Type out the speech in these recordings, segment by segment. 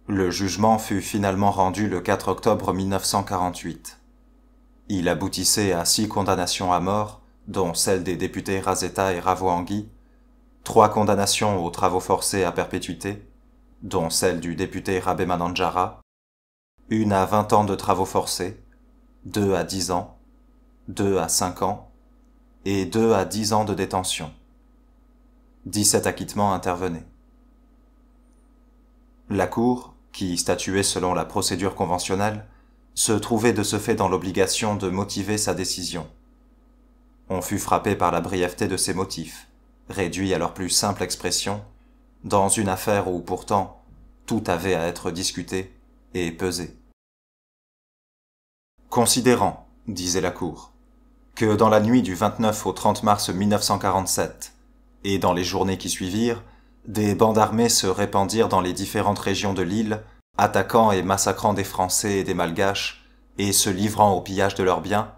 Le jugement fut finalement rendu le 4 octobre 1948. Il aboutissait à 6 condamnations à mort, dont celle des députés Razeta et Ravoangui, 3 condamnations aux travaux forcés à perpétuité, dont celle du député Rabé Manandjara, 1 à 20 ans de travaux forcés, 2 à 10 ans, 2 à 5 ans et 2 à 10 ans de détention. 17 acquittements intervenaient. La Cour, qui statuait selon la procédure conventionnelle, se trouvait de ce fait dans l'obligation de motiver sa décision. On fut frappé par la brièveté de ses motifs, réduits à leur plus simple expression, dans une affaire où pourtant tout avait à être discuté et pesé. Considérant, disait la Cour, que dans la nuit du 29 au 30 mars 1947 et dans les journées qui suivirent, des bandes armées se répandirent dans les différentes régions de l'île, attaquant et massacrant des Français et des Malgaches et se livrant au pillage de leurs biens,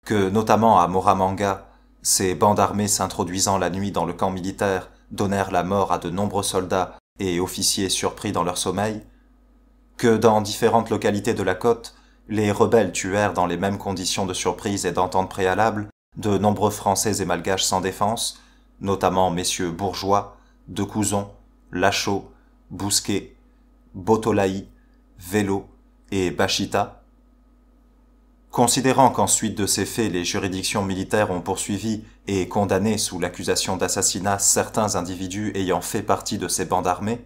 que notamment à Moramanga, ces bandes armées s'introduisant la nuit dans le camp militaire donnèrent la mort à de nombreux soldats et officiers surpris dans leur sommeil, que dans différentes localités de la côte, les rebelles tuèrent dans les mêmes conditions de surprise et d'entente préalable de nombreux Français et Malgaches sans défense, notamment messieurs Bourgeois, Decouzon, Lachaud, Bousquet, Botolaï, Vélo et Bachita. Considérant qu'ensuite de ces faits les juridictions militaires ont poursuivi et condamné sous l'accusation d'assassinat certains individus ayant fait partie de ces bandes armées,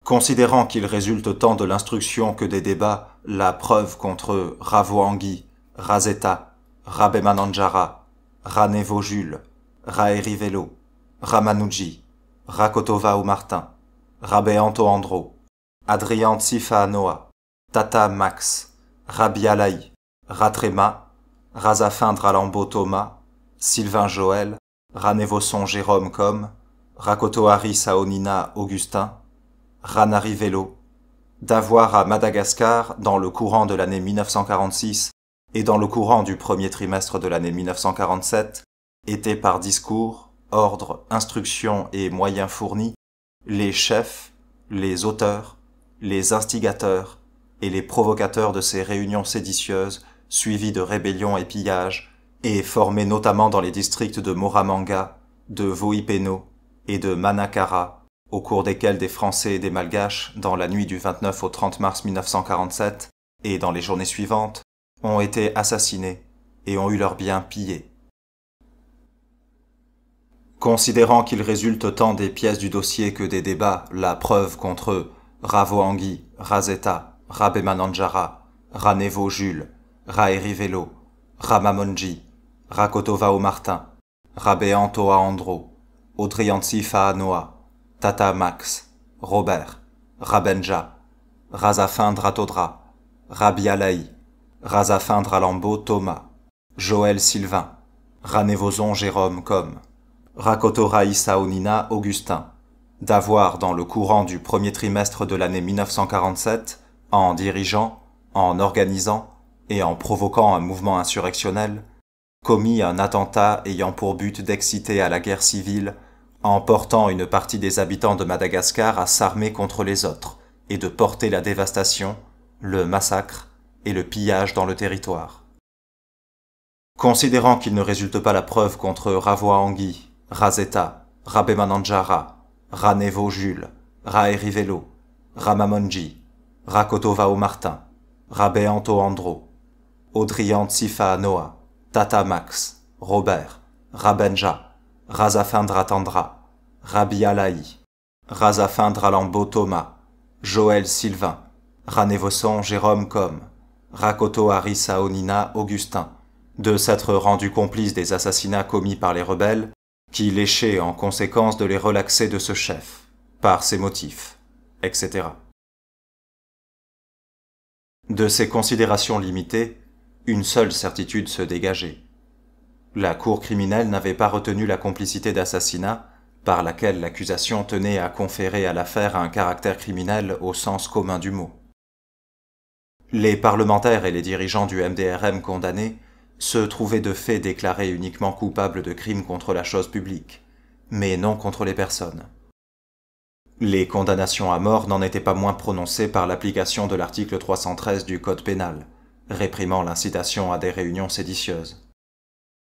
considérant qu'il résulte tant de l'instruction que des débats la preuve contre Ravoangui, Razeta, Rabé Manandjara, Ranevo Jules, Raeri Vélo, Ramanuji, Rakotova Martin, Rabé Anto Andro, Adrian Tsifa Noa, Tata Max, Rabi Alaï, Ratrema, Razafin Dralambo Thomas, Sylvain Joël, Ranevosson Jérôme Com, Rakoto Hari Saonina Augustin, Ranari Vélo, d'avoir à Madagascar, dans le courant de l'année 1946 et dans le courant du premier trimestre de l'année 1947, été par discours, ordres, instructions et moyens fournis, les chefs, les auteurs, les instigateurs et les provocateurs de ces réunions séditieuses suivies de rébellions et pillages, et formées notamment dans les districts de Moramanga, de Voipeno et de Manakara, au cours desquels des Français et des Malgaches, dans la nuit du 29 au 30 mars 1947 et dans les journées suivantes, ont été assassinés et ont eu leurs biens pillés. Considérant qu'il résulte tant des pièces du dossier que des débats la preuve contre Ravoangui, Razeta, Rabé Manandjara, Ranevo Jules, Raeri Vélo, Ramamonji, Rakotova Martin, Rabé Antoa Andro, Audrianti Faanoa, Tata Max, Robert, Rabenja, Razafin Dratodra, Rabi Alaï, Razafin Dralambo Thomas, Joël Sylvain, Ranevozon Jérôme Com, Rakoto Saonina Augustin, d'avoir dans le courant du premier trimestre de l'année 1947, en dirigeant, en organisant et en provoquant un mouvement insurrectionnel, commis un attentat ayant pour but d'exciter à la guerre civile, en portant une partie des habitants de Madagascar à s'armer contre les autres et de porter la dévastation, le massacre et le pillage dans le territoire. Considérant qu'il ne résulte pas la preuve contre Ravoangui, Razeta, Rabé Manandjara, Ranevo Jules, Raeri Vélo, Ramamonji, Rakotova Martin, Rabé Anto Andro, Audrian Tsifa Noa, Tata Max, Robert, Rabenja, Razafin Dratandra, Rabi Alaï, Razafin Dralambo Thomas, Joël Sylvain, Ranevosson Jérôme Com, Rakoto Hari Saonina Augustin, de s'être rendus complices des assassinats commis par les rebelles, qui léchaient en conséquence de les relaxer de ce chef, par ses motifs, etc. De ces considérations limitées, une seule certitude se dégageait. La cour criminelle n'avait pas retenu la complicité d'assassinat, par laquelle l'accusation tenait à conférer à l'affaire un caractère criminel au sens commun du mot. Les parlementaires et les dirigeants du MDRM condamnés se trouvaient de fait déclarés uniquement coupables de crimes contre la chose publique, mais non contre les personnes. Les condamnations à mort n'en étaient pas moins prononcées par l'application de l'article 313 du Code pénal, réprimant l'incitation à des réunions séditieuses.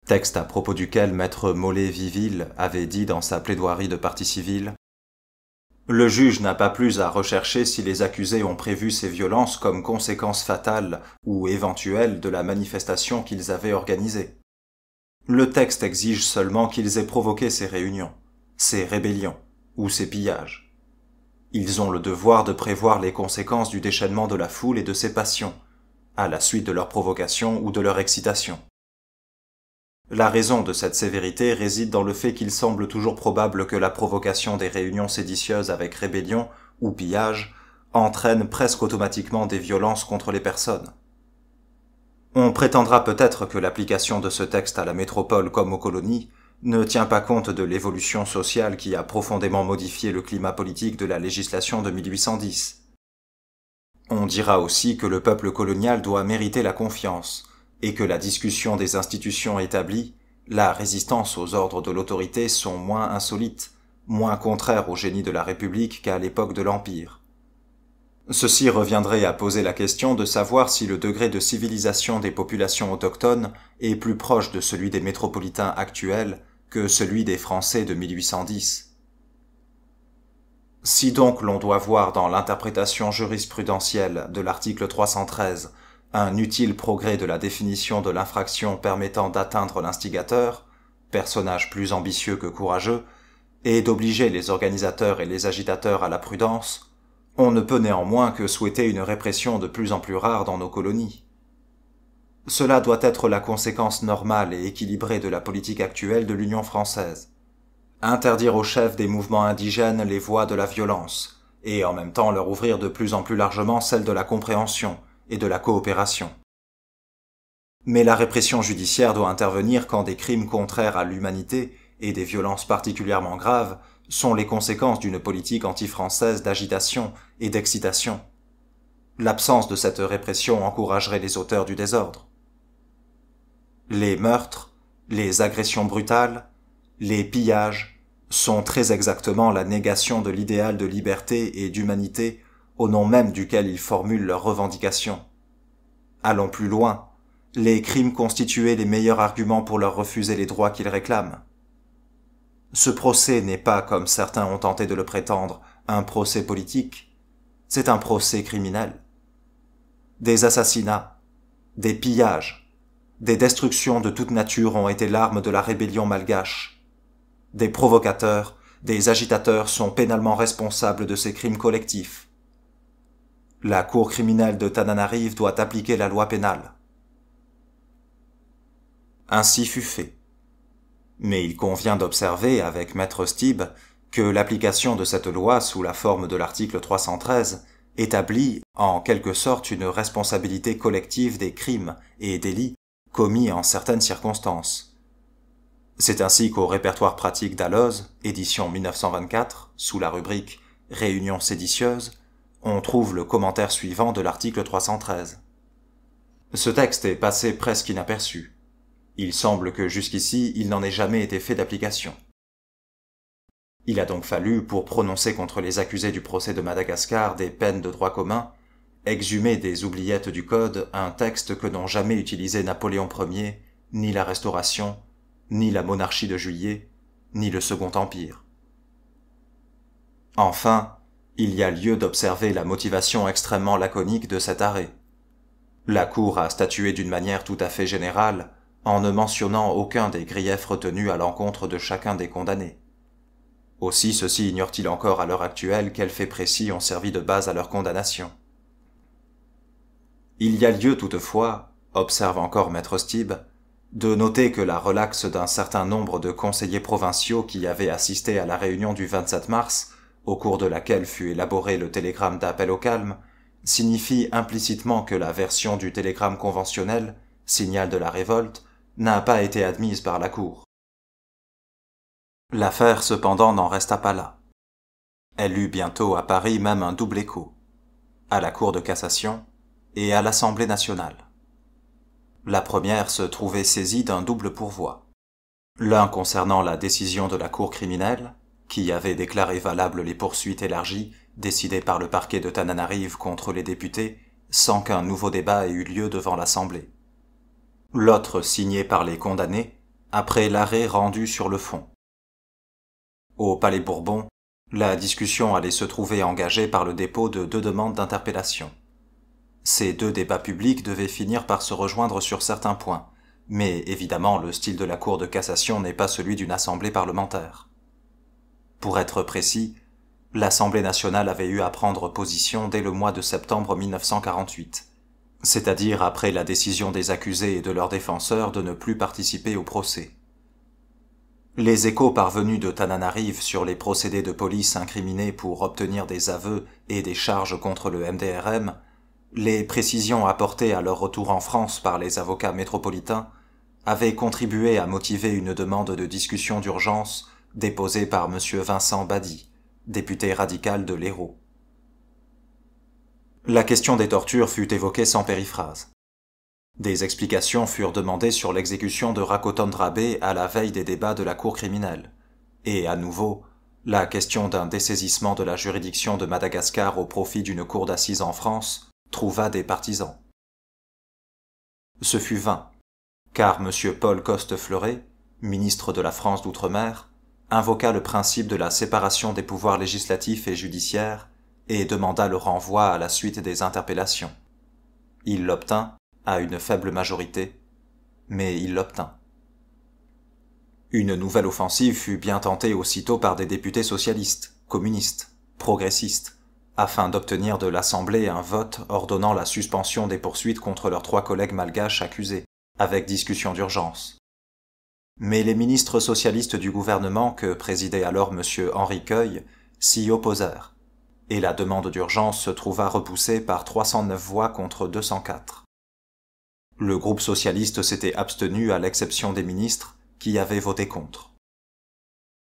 Texte à propos duquel maître Mollet-Viville avait dit dans sa plaidoirie de partie civile: « Le juge n'a pas plus à rechercher si les accusés ont prévu ces violences comme conséquence fatale ou éventuelle de la manifestation qu'ils avaient organisée. Le texte exige seulement qu'ils aient provoqué ces réunions, ces rébellions ou ces pillages. Ils ont le devoir de prévoir les conséquences du déchaînement de la foule et de ses passions, à la suite de leur provocation ou de leur excitation. La raison de cette sévérité réside dans le fait qu'il semble toujours probable que la provocation des réunions séditieuses avec rébellion ou pillage entraîne presque automatiquement des violences contre les personnes. On prétendra peut-être que l'application de ce texte à la métropole comme aux colonies ne tient pas compte de l'évolution sociale qui a profondément modifié le climat politique de la législation de 1810. On dira aussi que le peuple colonial doit mériter la confiance, et que la discussion des institutions établies, la résistance aux ordres de l'autorité sont moins insolites, moins contraires au génie de la République qu'à l'époque de l'Empire. Ceci reviendrait à poser la question de savoir si le degré de civilisation des populations autochtones est plus proche de celui des métropolitains actuels que celui des Français de 1810. Si donc l'on doit voir dans l'interprétation jurisprudentielle de l'article 313 un utile progrès de la définition de l'infraction permettant d'atteindre l'instigateur, personnage plus ambitieux que courageux, et d'obliger les organisateurs et les agitateurs à la prudence, on ne peut néanmoins que souhaiter une répression de plus en plus rare dans nos colonies. Cela doit être la conséquence normale et équilibrée de la politique actuelle de l'Union française. Interdire aux chefs des mouvements indigènes les voies de la violence, et en même temps leur ouvrir de plus en plus largement celle de la compréhension et de la coopération. Mais la répression judiciaire doit intervenir quand des crimes contraires à l'humanité et des violences particulièrement graves sont les conséquences d'une politique anti-française d'agitation et d'excitation. L'absence de cette répression encouragerait les auteurs du désordre. Les meurtres, les agressions brutales, les pillages sont très exactement la négation de l'idéal de liberté et d'humanité au nom même duquel ils formulent leurs revendications. Allons plus loin, les crimes constituaient les meilleurs arguments pour leur refuser les droits qu'ils réclament. Ce procès n'est pas, comme certains ont tenté de le prétendre, un procès politique, c'est un procès criminel. Des assassinats, des pillages, des destructions de toute nature ont été l'arme de la rébellion malgache. Des provocateurs, des agitateurs sont pénalement responsables de ces crimes collectifs. La cour criminelle de Tananarive doit appliquer la loi pénale. Ainsi fut fait. Mais il convient d'observer avec maître Stibbe que l'application de cette loi sous la forme de l'article 313 établit en quelque sorte une responsabilité collective des crimes et délits commis en certaines circonstances. C'est ainsi qu'au répertoire pratique d'Alloz, édition 1924, sous la rubrique « Réunion séditieuse », on trouve le commentaire suivant de l'article 313. Ce texte est passé presque inaperçu. Il semble que jusqu'ici il n'en ait jamais été fait d'application. Il a donc fallu, pour prononcer contre les accusés du procès de Madagascar des peines de droit commun, exhumer des oubliettes du Code un texte que n'ont jamais utilisé Napoléon Ier, ni la Restauration, ni la monarchie de Juillet, ni le Second Empire. Enfin, il y a lieu d'observer la motivation extrêmement laconique de cet arrêt. La Cour a statué d'une manière tout à fait générale, en ne mentionnant aucun des griefs retenus à l'encontre de chacun des condamnés. Aussi ceux-ci ignorent-ils encore à l'heure actuelle quels faits précis ont servi de base à leur condamnation. Il y a lieu toutefois, observe encore maître Stibbe, de noter que la relaxe d'un certain nombre de conseillers provinciaux qui avaient assisté à la réunion du 27 mars, au cours de laquelle fut élaboré le télégramme d'appel au calme, signifie implicitement que la version du télégramme conventionnel, signal de la révolte, n'a pas été admise par la Cour. L'affaire cependant n'en resta pas là. Elle eut bientôt à Paris même un double écho, à la Cour de cassation et à l'Assemblée nationale. La première se trouvait saisie d'un double pourvoi, l'un concernant la décision de la Cour criminelle, qui avait déclaré valables les poursuites élargies décidées par le parquet de Tananarive contre les députés sans qu'un nouveau débat ait eu lieu devant l'Assemblée. L'autre signé par les condamnés après l'arrêt rendu sur le fond. Au Palais Bourbon, la discussion allait se trouver engagée par le dépôt de 2 demandes d'interpellation. Ces 2 débats publics devaient finir par se rejoindre sur certains points, mais évidemment le style de la Cour de cassation n'est pas celui d'une assemblée parlementaire. Pour être précis, l'Assemblée nationale avait eu à prendre position dès le mois de septembre 1948, c'est-à-dire après la décision des accusés et de leurs défenseurs de ne plus participer au procès. Les échos parvenus de Tananarive sur les procédés de police incriminés pour obtenir des aveux et des charges contre le MDRM, les précisions apportées à leur retour en France par les avocats métropolitains avaient contribué à motiver une demande de discussion d'urgence déposée par M. Vincent Badi, député radical de l'Hérault. La question des tortures fut évoquée sans périphrase. Des explications furent demandées sur l'exécution de Rakotondra Bey à la veille des débats de la Cour criminelle, et à nouveau, la question d'un dessaisissement de la juridiction de Madagascar au profit d'une cour d'assises en France trouva des partisans. Ce fut vain, car M. Paul Coste-Fleuret, ministre de la France d'Outre-mer, invoqua le principe de la séparation des pouvoirs législatifs et judiciaires et demanda le renvoi à la suite des interpellations. Il l'obtint, à une faible majorité, mais il l'obtint. Une nouvelle offensive fut bien tentée aussitôt par des députés socialistes, communistes, progressistes, afin d'obtenir de l'Assemblée un vote ordonnant la suspension des poursuites contre leurs 3 collègues malgaches accusés, avec discussion d'urgence. Mais les ministres socialistes du gouvernement que présidait alors M. Henri Queuille s'y opposèrent, et la demande d'urgence se trouva repoussée par 309 voix contre 204. Le groupe socialiste s'était abstenu à l'exception des ministres qui avaient voté contre.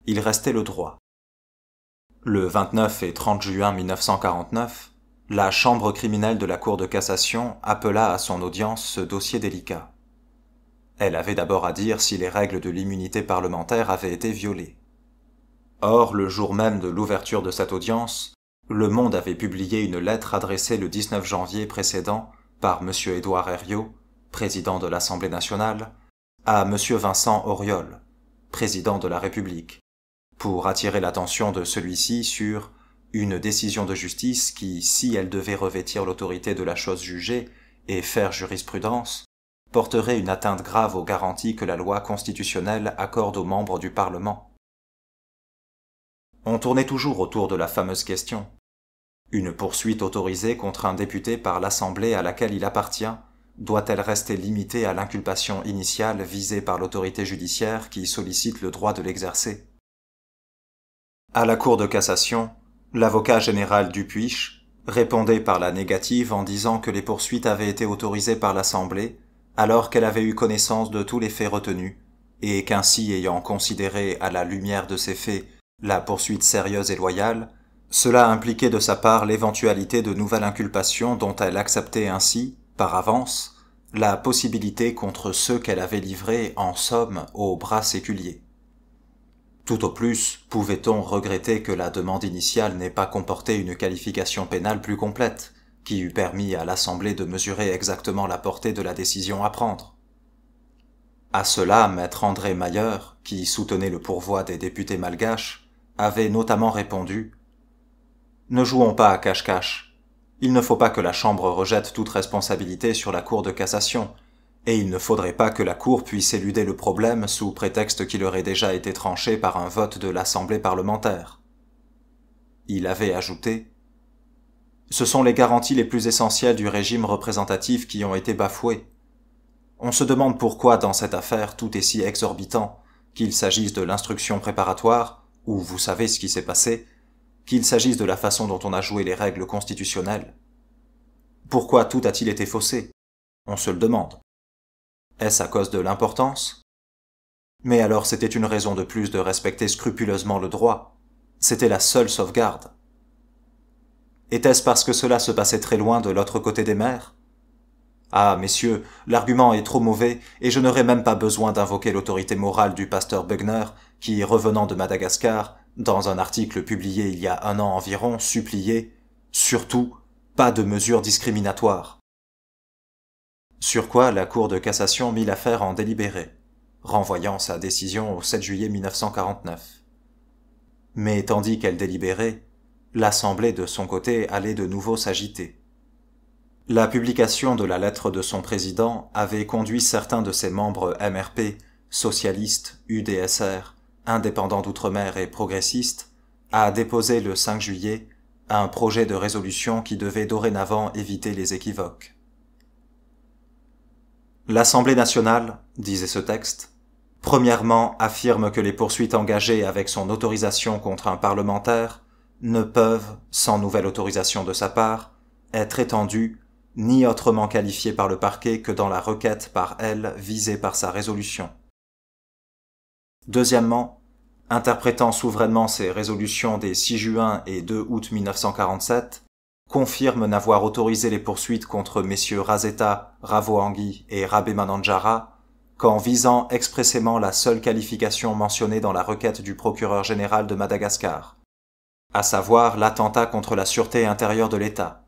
Il restait le droit. Le 29 et 30 juin 1949, la chambre criminelle de la Cour de cassation appela à son audience ce dossier délicat. Elle avait d'abord à dire si les règles de l'immunité parlementaire avaient été violées. Or, le jour même de l'ouverture de cette audience, Le Monde avait publié une lettre adressée le 19 janvier précédent par M. Édouard Herriot, président de l'Assemblée nationale, à M. Vincent Auriol, président de la République, pour attirer l'attention de celui-ci sur une décision de justice qui, si elle devait revêtir l'autorité de la chose jugée et faire jurisprudence, porterait une atteinte grave aux garanties que la loi constitutionnelle accorde aux membres du Parlement. On tournait toujours autour de la fameuse question. Une poursuite autorisée contre un député par l'Assemblée à laquelle il appartient doit-elle rester limitée à l'inculpation initiale visée par l'autorité judiciaire qui sollicite le droit de l'exercer? À la Cour de cassation, l'avocat général Dupuich répondait par la négative en disant que les poursuites avaient été autorisées par l'Assemblée alors qu'elle avait eu connaissance de tous les faits retenus, et qu'ainsi ayant considéré à la lumière de ces faits la poursuite sérieuse et loyale, cela impliquait de sa part l'éventualité de nouvelles inculpations dont elle acceptait ainsi, par avance, la possibilité contre ceux qu'elle avait livrés en somme au bras séculier. Tout au plus, pouvait-on regretter que la demande initiale n'ait pas comporté une qualification pénale plus complète, qui eût permis à l'Assemblée de mesurer exactement la portée de la décision à prendre. À cela, maître André Mayer, qui soutenait le pourvoi des députés malgaches, avait notamment répondu « Ne jouons pas à cache-cache. Il ne faut pas que la Chambre rejette toute responsabilité sur la Cour de cassation, et il ne faudrait pas que la Cour puisse éluder le problème sous prétexte qu'il aurait déjà été tranché par un vote de l'Assemblée parlementaire. » Il avait ajouté « Ce sont les garanties les plus essentielles du régime représentatif qui ont été bafouées. On se demande pourquoi dans cette affaire tout est si exorbitant, qu'il s'agisse de l'instruction préparatoire, où vous savez ce qui s'est passé, qu'il s'agisse de la façon dont on a joué les règles constitutionnelles. Pourquoi tout a-t-il été faussé? On se le demande. Est-ce à cause de l'importance? Mais alors c'était une raison de plus de respecter scrupuleusement le droit. C'était la seule sauvegarde. Était-ce parce que cela se passait très loin de l'autre côté des mers? Ah, messieurs, l'argument est trop mauvais et je n'aurais même pas besoin d'invoquer l'autorité morale du pasteur Bugner qui, revenant de Madagascar, dans un article publié il y a un an environ, suppliait « Surtout, pas de mesures discriminatoires ». Sur quoi la Cour de cassation mit l'affaire en délibéré, renvoyant sa décision au 7 juillet 1949. Mais tandis qu'elle délibérait, l'Assemblée de son côté allait de nouveau s'agiter. La publication de la lettre de son président avait conduit certains de ses membres MRP, socialistes, UDSR, indépendants d'outre-mer et progressistes, à déposer le 5 juillet un projet de résolution qui devait dorénavant éviter les équivoques. L'Assemblée nationale, disait ce texte, premièrement affirme que les poursuites engagées avec son autorisation contre un parlementaire ne peuvent, sans nouvelle autorisation de sa part, être étendues ni autrement qualifiées par le parquet que dans la requête par elle visée par sa résolution. Deuxièmement, interprétant souverainement ces résolutions des 6 juin et 2 août 1947, confirme n'avoir autorisé les poursuites contre messieurs Razeta, Ravoangui et Rabé Mananjara qu'en visant expressément la seule qualification mentionnée dans la requête du procureur général de Madagascar, à savoir l'attentat contre la sûreté intérieure de l'État,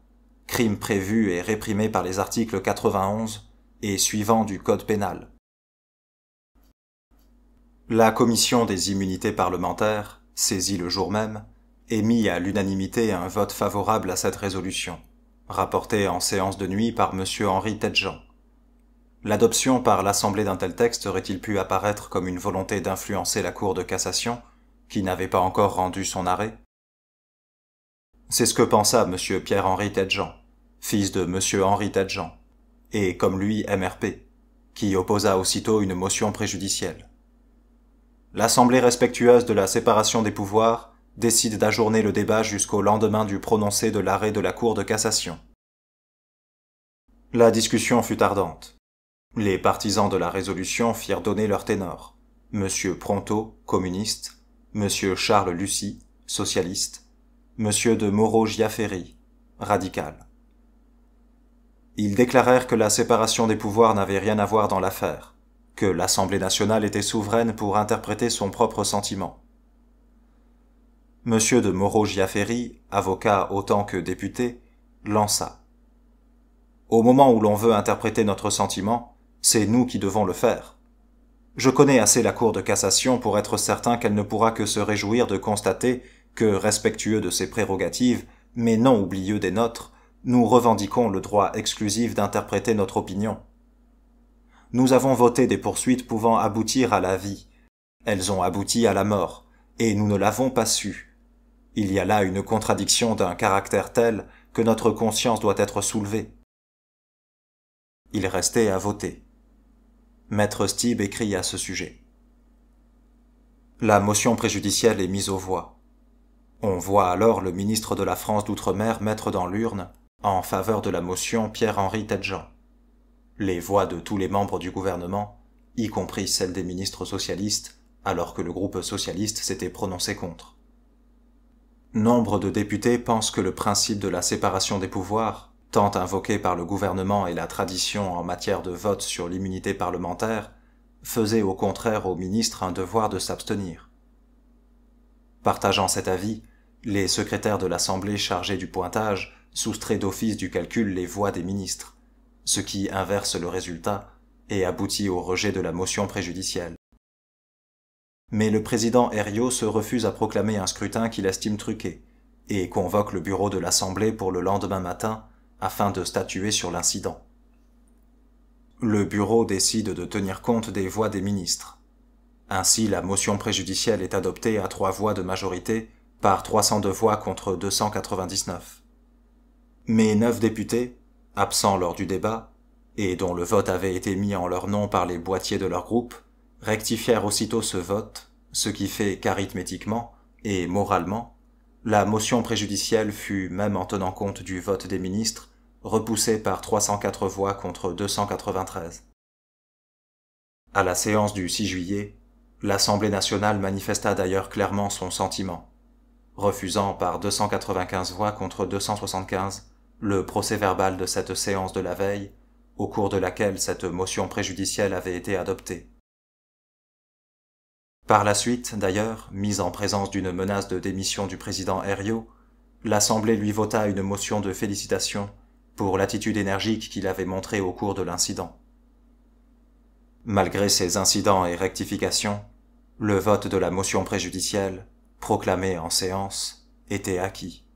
crime prévu et réprimé par les articles 91 et suivants du Code pénal. La commission des immunités parlementaires, saisie le jour même, émit à l'unanimité un vote favorable à cette résolution, rapportée en séance de nuit par M. Henri Tedjean. L'adoption par l'Assemblée d'un tel texte aurait-il pu apparaître comme une volonté d'influencer la Cour de cassation, qui n'avait pas encore rendu son arrêt? C'est ce que pensa M. Pierre-Henri Tedjean, fils de M. Henri Tedjean, et comme lui MRP, qui opposa aussitôt une motion préjudicielle. L'Assemblée respectueuse de la séparation des pouvoirs décide d'ajourner le débat jusqu'au lendemain du prononcé de l'arrêt de la Cour de cassation. La discussion fut ardente. Les partisans de la résolution firent donner leur ténor. M. Pronto, communiste, M. Charles Lucie, socialiste, M. de Moreau-Giaferi, radical. Ils déclarèrent que la séparation des pouvoirs n'avait rien à voir dans l'affaire, que l'Assemblée nationale était souveraine pour interpréter son propre sentiment. M. de Moreau-Giaferi, avocat autant que député, lança. Au moment où l'on veut interpréter notre sentiment, c'est nous qui devons le faire. Je connais assez la Cour de cassation pour être certain qu'elle ne pourra que se réjouir de constater que, respectueux de ses prérogatives, mais non oublieux des nôtres, nous revendiquons le droit exclusif d'interpréter notre opinion. Nous avons voté des poursuites pouvant aboutir à la vie. Elles ont abouti à la mort, et nous ne l'avons pas su. Il y a là une contradiction d'un caractère tel que notre conscience doit être soulevée. Il restait à voter. Maître Stibbe écrit à ce sujet. La motion préjudicielle est mise aux voix. On voit alors le ministre de la France d'Outre-mer mettre dans l'urne, en faveur de la motion, Pierre-Henri Tedjean. Les voix de tous les membres du gouvernement, y compris celles des ministres socialistes, alors que le groupe socialiste s'était prononcé contre. Nombre de députés pensent que le principe de la séparation des pouvoirs, tant invoqué par le gouvernement et la tradition en matière de vote sur l'immunité parlementaire, faisait au contraire aux ministres un devoir de s'abstenir. Partageant cet avis, les secrétaires de l'Assemblée chargés du pointage soustraient d'office du calcul les voix des ministres, ce qui inverse le résultat et aboutit au rejet de la motion préjudicielle. Mais le président Herriot se refuse à proclamer un scrutin qu'il estime truqué et convoque le bureau de l'Assemblée pour le lendemain matin afin de statuer sur l'incident. Le bureau décide de tenir compte des voix des ministres. Ainsi, la motion préjudicielle est adoptée à 3 voix de majorité par 302 voix contre 299. Mais 9 députés, absents lors du débat, et dont le vote avait été mis en leur nom par les boîtiers de leur groupe, rectifièrent aussitôt ce vote, ce qui fait qu'arithmétiquement et moralement, la motion préjudicielle fut, même en tenant compte du vote des ministres, repoussée par 304 voix contre 293. À la séance du 6 juillet, l'Assemblée nationale manifesta d'ailleurs clairement son sentiment, refusant par 295 voix contre 275 le procès-verbal de cette séance de la veille, au cours de laquelle cette motion préjudicielle avait été adoptée. Par la suite, d'ailleurs, mise en présence d'une menace de démission du président Herriot, l'Assemblée lui vota une motion de félicitations pour l'attitude énergique qu'il avait montrée au cours de l'incident. Malgré ces incidents et rectifications, le vote de la motion préjudicielle, proclamée en séance, était acquis.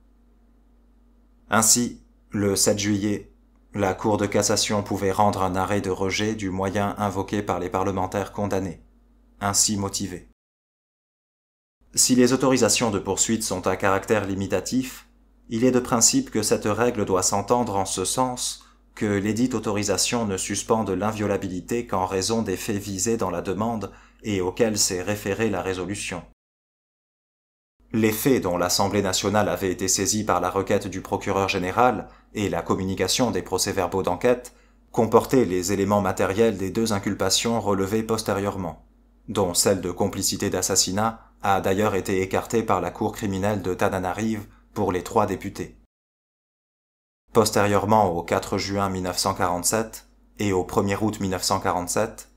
Ainsi, le 7 juillet, la Cour de cassation pouvait rendre un arrêt de rejet du moyen invoqué par les parlementaires condamnés, ainsi motivé. Si les autorisations de poursuite sont à caractère limitatif, il est de principe que cette règle doit s'entendre en ce sens que lesdites autorisations ne suspendent l'inviolabilité qu'en raison des faits visés dans la demande et auxquels s'est référée la résolution. Les faits dont l'Assemblée nationale avait été saisie par la requête du procureur général et la communication des procès-verbaux d'enquête comportaient les éléments matériels des deux inculpations relevées postérieurement, dont celle de complicité d'assassinat a d'ailleurs été écartée par la Cour criminelle de Tananarive pour les 3 députés. Postérieurement au 4 juin 1947 et au 1er août 1947,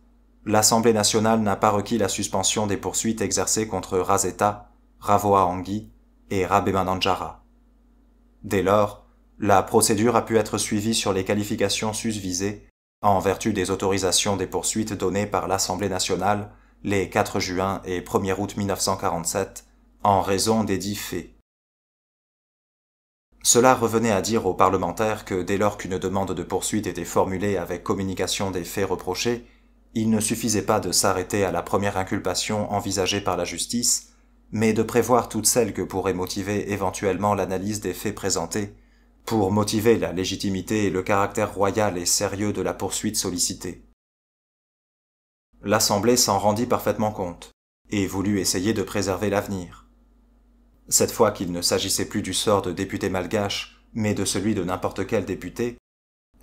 l'Assemblée nationale n'a pas requis la suspension des poursuites exercées contre Razeta, Ravoa Angui et Rabemananjara. Dès lors, la procédure a pu être suivie sur les qualifications susvisées en vertu des autorisations des poursuites données par l'Assemblée nationale les 4 juin et 1er août 1947 en raison des dits faits. Cela revenait à dire aux parlementaires que dès lors qu'une demande de poursuite était formulée avec communication des faits reprochés, il ne suffisait pas de s'arrêter à la première inculpation envisagée par la justice, mais de prévoir toutes celles que pourrait motiver éventuellement l'analyse des faits présentés, pour motiver la légitimité et le caractère royal et sérieux de la poursuite sollicitée. L'Assemblée s'en rendit parfaitement compte, et voulut essayer de préserver l'avenir. Cette fois qu'il ne s'agissait plus du sort de député malgache, mais de celui de n'importe quel député,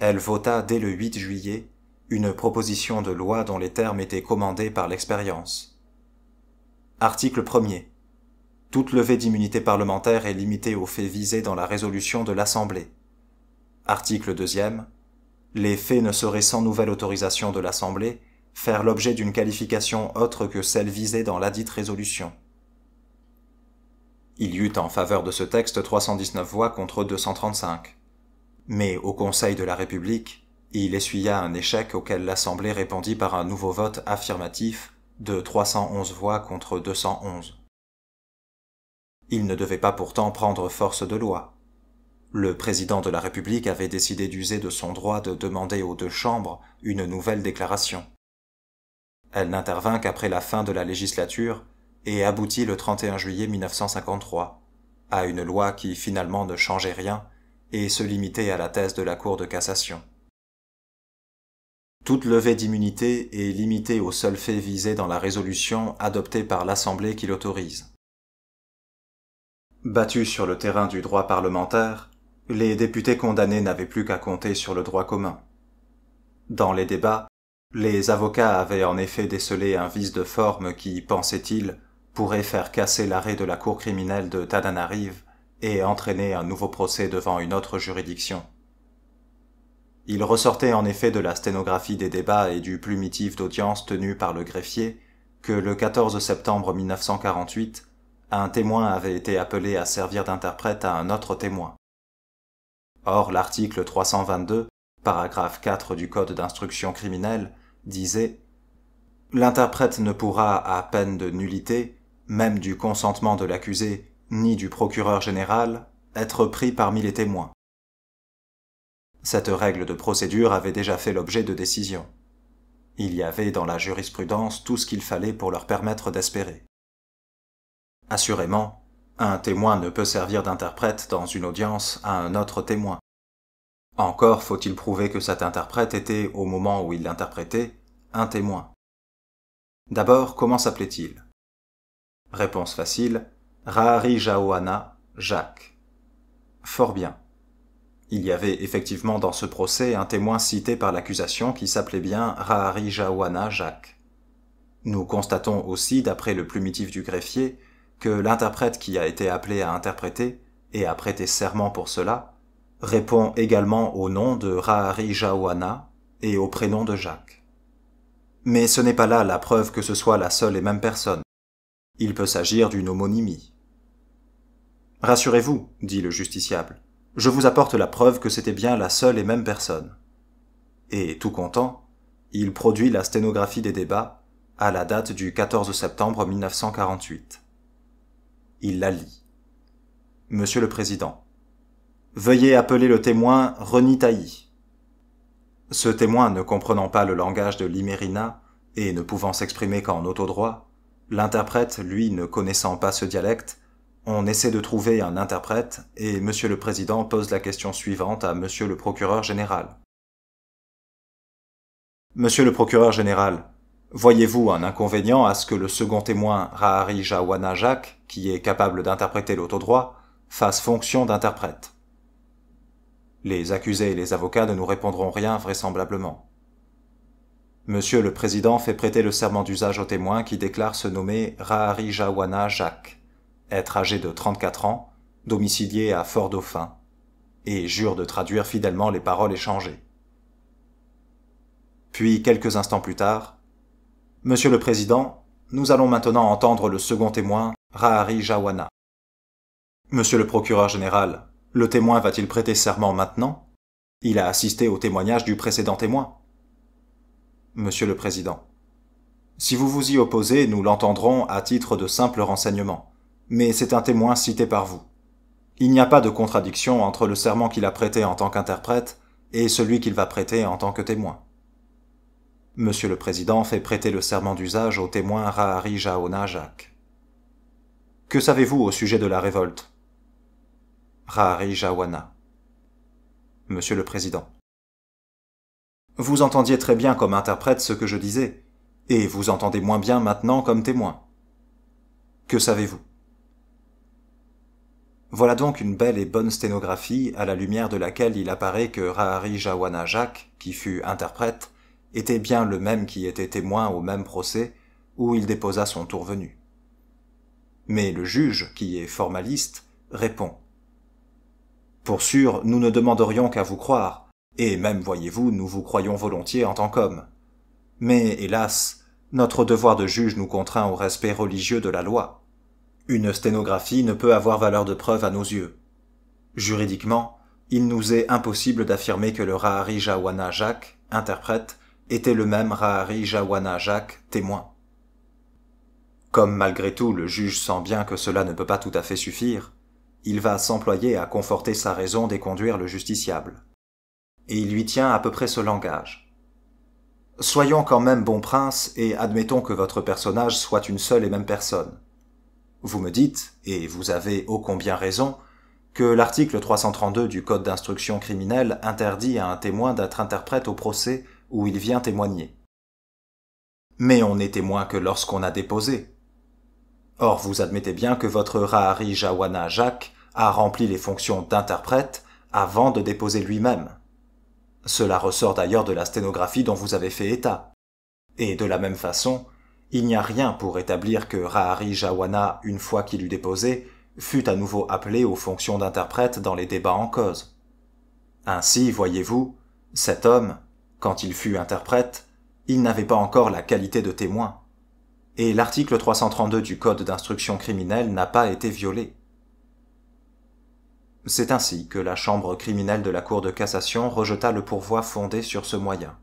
elle vota dès le 8 juillet une proposition de loi dont les termes étaient commandés par l'expérience. Article 1er. Toute levée d'immunité parlementaire est limitée aux faits visés dans la résolution de l'Assemblée. Article 2e. Les faits ne sauraient sans nouvelle autorisation de l'Assemblée faire l'objet d'une qualification autre que celle visée dans ladite résolution. Il y eut en faveur de ce texte 319 voix contre 235. Mais au Conseil de la République, il essuya un échec auquel l'Assemblée répondit par un nouveau vote affirmatif de 311 voix contre 211. Il ne devait pas pourtant prendre force de loi. Le président de la République avait décidé d'user de son droit de demander aux 2 chambres une nouvelle déclaration. Elle n'intervint qu'après la fin de la législature et aboutit le 31 juillet 1953 à une loi qui finalement ne changeait rien et se limitait à la thèse de la Cour de cassation. Toute levée d'immunité est limitée aux seuls faits visés dans la résolution adoptée par l'Assemblée qui l'autorise. Battus sur le terrain du droit parlementaire, les députés condamnés n'avaient plus qu'à compter sur le droit commun. Dans les débats, les avocats avaient en effet décelé un vice de forme qui, pensaient-ils, pourrait faire casser l'arrêt de la Cour criminelle de Tananarive et entraîner un nouveau procès devant une autre juridiction. Il ressortait en effet de la sténographie des débats et du plumitif d'audience tenu par le greffier que le 14 septembre 1948, un témoin avait été appelé à servir d'interprète à un autre témoin. Or, l'article 322, paragraphe 4 du Code d'instruction criminelle, disait « L'interprète ne pourra, à peine de nullité, même du consentement de l'accusé, ni du procureur général, être pris parmi les témoins. » Cette règle de procédure avait déjà fait l'objet de décisions. Il y avait dans la jurisprudence tout ce qu'il fallait pour leur permettre d'espérer. Assurément, un témoin ne peut servir d'interprète dans une audience à un autre témoin. Encore faut-il prouver que cet interprète était, au moment où il l'interprétait, un témoin. D'abord, comment s'appelait-il? Réponse facile, Rahari Jaohana, Jacques. Fort bien. Il y avait effectivement dans ce procès un témoin cité par l'accusation qui s'appelait bien Rahari Jaohana, Jacques. Nous constatons aussi, d'après le plumitif du greffier, que l'interprète qui a été appelé à interpréter, et a prêté serment pour cela, répond également au nom de Rahari Jaohana et au prénom de Jacques. Mais ce n'est pas là la preuve que ce soit la seule et même personne. Il peut s'agir d'une homonymie. « Rassurez-vous, dit le justiciable, je vous apporte la preuve que c'était bien la seule et même personne. » Et, tout content, il produit la sténographie des débats à la date du 14 septembre 1948. Il la lit. « Monsieur le Président, veuillez appeler le témoin Reni Tailly. » Ce témoin ne comprenant pas le langage de l'Imérina et ne pouvant s'exprimer qu'en autodroit, l'interprète, lui, ne connaissant pas ce dialecte, on essaie de trouver un interprète et Monsieur le Président pose la question suivante à Monsieur le procureur général. « Monsieur le procureur général, voyez-vous un inconvénient à ce que le second témoin Rahari Jawana Jacques, qui est capable d'interpréter l'autodroit, fasse fonction d'interprète ?» Les accusés et les avocats ne nous répondront rien vraisemblablement. Monsieur le Président fait prêter le serment d'usage au témoin qui déclare se nommer Rahari Jawana Jacques, être âgé de 34 ans, domicilié à Fort-Dauphin, et jure de traduire fidèlement les paroles échangées. Puis, quelques instants plus tard, « Monsieur le Président, nous allons maintenant entendre le second témoin, Rahari Jawana. » « Monsieur le procureur général, le témoin va-t-il prêter serment maintenant? Il a assisté au témoignage du précédent témoin. » Monsieur le Président. « Si vous vous y opposez, nous l'entendrons à titre de simple renseignement, mais c'est un témoin cité par vous. Il n'y a pas de contradiction entre le serment qu'il a prêté en tant qu'interprète et celui qu'il va prêter en tant que témoin. » Monsieur le Président fait prêter le serment d'usage au témoin Rahari Jawana Jacques. « Que savez-vous au sujet de la révolte? » Rahari Jawana. Monsieur le Président. Vous entendiez très bien comme interprète ce que je disais, et vous entendez moins bien maintenant comme témoin. Que savez-vous? Voilà donc une belle et bonne sténographie à la lumière de laquelle il apparaît que Rahari Jawana Jacques, qui fut interprète, était bien le même qui était témoin au même procès où il déposa son tour venu. Mais le juge, qui est formaliste, répond. Pour sûr, nous ne demanderions qu'à vous croire, et même, voyez-vous, nous vous croyons volontiers en tant qu'homme. Mais, hélas, notre devoir de juge nous contraint au respect religieux de la loi. Une sténographie ne peut avoir valeur de preuve à nos yeux. Juridiquement, il nous est impossible d'affirmer que le Rahari Jawana Jacques, interprète, était le même Rahari Jawana Jacques, témoin. Comme malgré tout le juge sent bien que cela ne peut pas tout à fait suffire, il va s'employer à conforter sa raison d'éconduire le justiciable. Et il lui tient à peu près ce langage. « Soyons quand même bon prince et admettons que votre personnage soit une seule et même personne. Vous me dites, et vous avez ô combien raison, que l'article 332 du Code d'instruction criminelle interdit à un témoin d'être interprète au procès où il vient témoigner. Mais on n'est témoin que lorsqu'on a déposé. Or, vous admettez bien que votre Rahari Jawana Jacques a rempli les fonctions d'interprète avant de déposer lui-même. Cela ressort d'ailleurs de la sténographie dont vous avez fait état. Et de la même façon, il n'y a rien pour établir que Rahari Jawana, une fois qu'il eut déposé, fut à nouveau appelé aux fonctions d'interprète dans les débats en cause. Ainsi, voyez-vous, cet homme, quand il fut interprète, il n'avait pas encore la qualité de témoin. Et l'article 332 du Code d'instruction criminelle n'a pas été violé. C'est ainsi que la chambre criminelle de la Cour de cassation rejeta le pourvoi fondé sur ce moyen.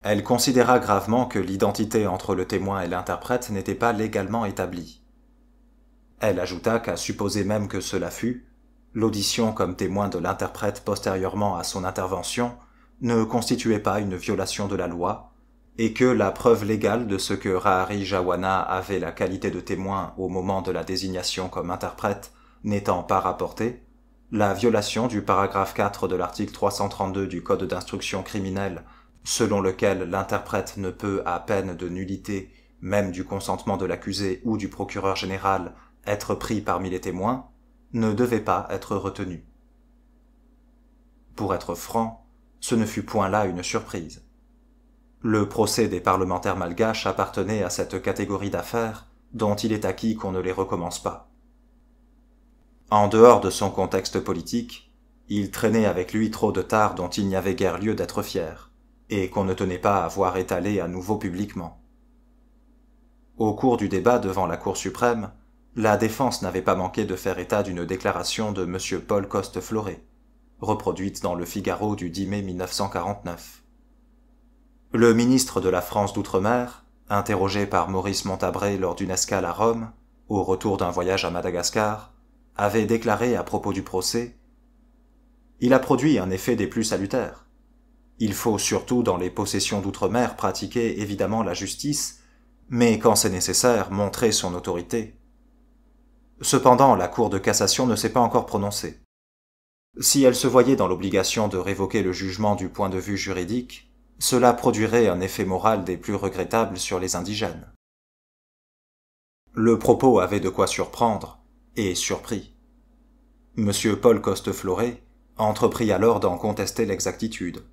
Elle considéra gravement que l'identité entre le témoin et l'interprète n'était pas légalement établie. Elle ajouta qu'à supposer même que cela fût, l'audition comme témoin de l'interprète postérieurement à son intervention ne constituait pas une violation de la loi, et que la preuve légale de ce que Rahari Jawana avait la qualité de témoin au moment de la désignation comme interprète n'étant pas rapportée, la violation du paragraphe 4 de l'article 332 du Code d'instruction criminelle, selon lequel l'interprète ne peut, à peine de nullité, même du consentement de l'accusé ou du procureur général, être pris parmi les témoins, ne devait pas être retenue. Pour être franc, ce ne fut point là une surprise. Le procès des parlementaires malgaches appartenait à cette catégorie d'affaires dont il est acquis qu'on ne les recommence pas. En dehors de son contexte politique, il traînait avec lui trop de tares dont il n'y avait guère lieu d'être fier, et qu'on ne tenait pas à voir étalées à nouveau publiquement. Au cours du débat devant la Cour suprême, la défense n'avait pas manqué de faire état d'une déclaration de M. Paul Coste-Floré, reproduite dans le Figaro du 10 mai 1949. Le ministre de la France d'Outre-mer, interrogé par Maurice Montabré lors d'une escale à Rome, au retour d'un voyage à Madagascar, avait déclaré à propos du procès « Il a produit un effet des plus salutaires. Il faut surtout dans les possessions d'outre-mer pratiquer évidemment la justice, mais quand c'est nécessaire, montrer son autorité. Cependant, la Cour de cassation ne s'est pas encore prononcée. Si elle se voyait dans l'obligation de révoquer le jugement du point de vue juridique, cela produirait un effet moral des plus regrettables sur les indigènes. » Le propos avait de quoi surprendre, et surpris. M. Paul Coste-Floré entreprit alors d'en contester l'exactitude.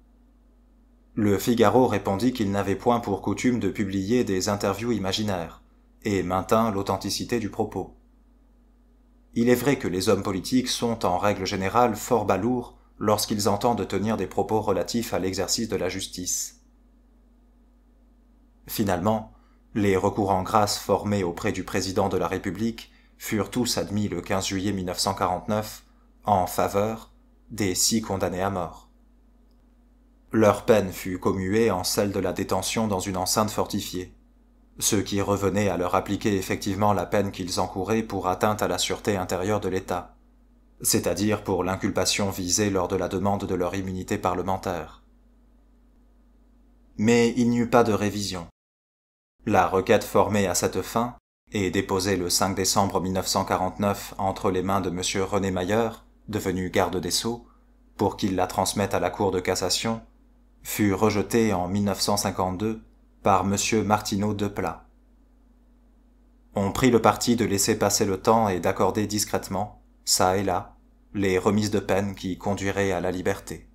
Le Figaro répondit qu'il n'avait point pour coutume de publier des interviews imaginaires, et maintint l'authenticité du propos. Il est vrai que les hommes politiques sont en règle générale fort balourds lorsqu'ils entendent tenir des propos relatifs à l'exercice de la justice. Finalement, les recours en grâce formés auprès du président de la République furent tous admis le 15 juillet 1949 en faveur des 6 condamnés à mort. Leur peine fut commuée en celle de la détention dans une enceinte fortifiée, ce qui revenait à leur appliquer effectivement la peine qu'ils encouraient pour atteinte à la sûreté intérieure de l'État, c'est-à-dire pour l'inculpation visée lors de la demande de leur immunité parlementaire. Mais il n'y eut pas de révision. La requête formée à cette fin, et déposée le 5 décembre 1949 entre les mains de M. René Mayer, devenu garde des Sceaux, pour qu'il la transmette à la Cour de cassation, fut rejetée en 1952 par M. Martineau Deplat. On prit le parti de laisser passer le temps et d'accorder discrètement, çà et là, les remises de peine qui conduiraient à la liberté.